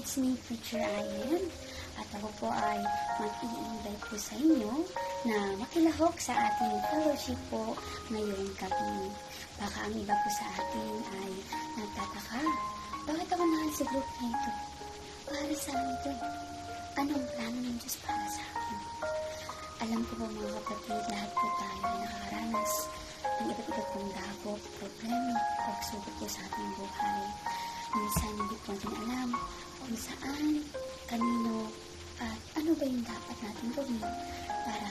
it's me, Teacher Ayan. At ako po ay mag-i-invite po sa inyo na makilahok sa ating fellowship po ngayong gabi. Baka ang iba po sa atin ay nagtataka, bakit ako nahal sa group na ito? Para saan ito? Anong plano ng Diyos para sa akin? Alam ko po mga kapatid, lahat po tayo ay nakakaranas ng iba't iba't pong dagok, problema, pagsubok po sa ating buhay. Minsan hindi po natin alam kung saan, kanino, at ano ba yung dapat natin gawin para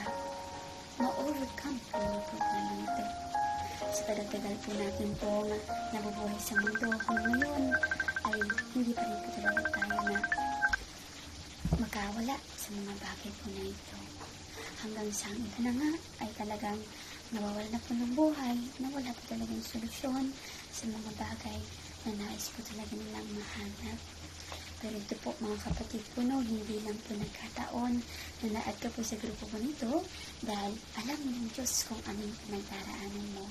ma-overcome po yung problema nito. Sa tagal-tagal po natin po nabubuhay sa mundo, hanggang ngayon ay hindi pa rin po talaga tayo na makawala sa mga bagay po na ito. Hanggang sa iba na nga ay talagang nawawala na po ng buhay, nawala po talagang solusyon sa mga bagay na nais po talaga nilang mahanap. Pero ito po mga kapatid po, no, hindi lang po nagkataon na na-add ka po sa grupo po nito dahil alam ng Diyos kung anong pinagdaraanan mo.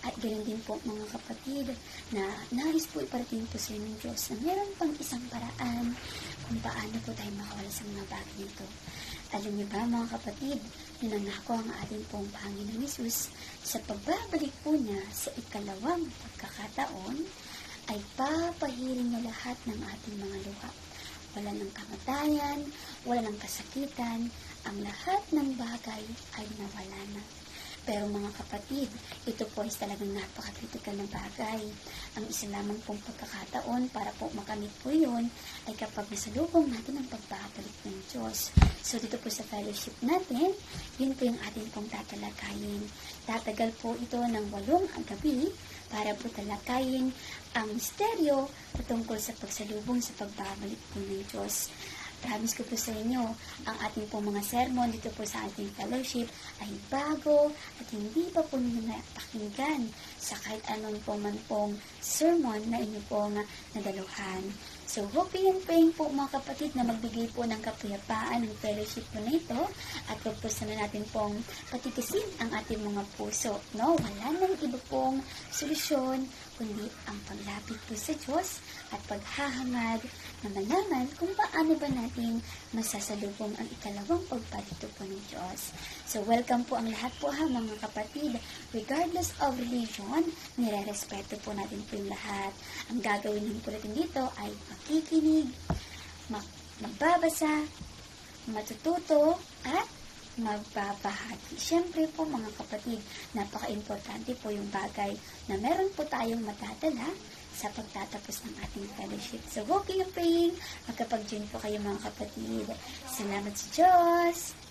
At ganoon din po mga kapatid na nais po iparating po sa ng Diyos na meron pang isang paraan kung paano po tayo makawala sa mga bagay nito. Alam niyo ba mga kapatid, ninangako ang ating pong Panginoong Hesus sa pagbabalik po niya sa ikalawang pagkakataon ay papahirin niya lahat ng ating mga luha. Wala ng kamatayan, wala ng kasakitan, ang lahat ng bagay ay nawala na. Pero mga kapatid, ito po ay talagang napaka-critical na bagay. Ang isa lamang pong pagkakataon para po makamit po yun ay kapag nasalubong natin ang pagbabalik ng Diyos. So dito po sa fellowship natin, yun po yung ating pong tatalakayin. Tatagal po ito ng 8 gabi para po talakayin ang misteryo patungkol sa pagsalubong sa pagbabalik po ng Diyos. Promise ko po sa inyo, ang ating pong mga sermon dito po sa ating fellowship ay bago at hindi pa po ninyo napakinggan sa kahit anong po man pong sermon na inyo pong nadaluhan. So, hoping and praying po mga kapatid na magbigay po ng kapayapaan ng fellowship po na ito at huwag po sana natin pong patitisin ang ating mga puso. No? Wala nang iba pong solusyon kundi ang paglapit po sa Diyos at paghahangad na malaman kung paano ba natin masasalubong ang ikalawang pagbalik po ng Diyos. So, welcome po ang lahat po ha mga kapatid. Regardless of religion, nire-respeto po natin po yung lahat. Ang gagawin din po natin dito ay makikinig, magbabasa, matututo, at magbabahagi. Siyempre po mga kapatid, napaka-importante po yung bagay na meron po tayong matatala sa pagtatapos ng ating fellowship. So, hoping and praying, magkapag-join po kayo mga kapatid. Salamat sa Diyos!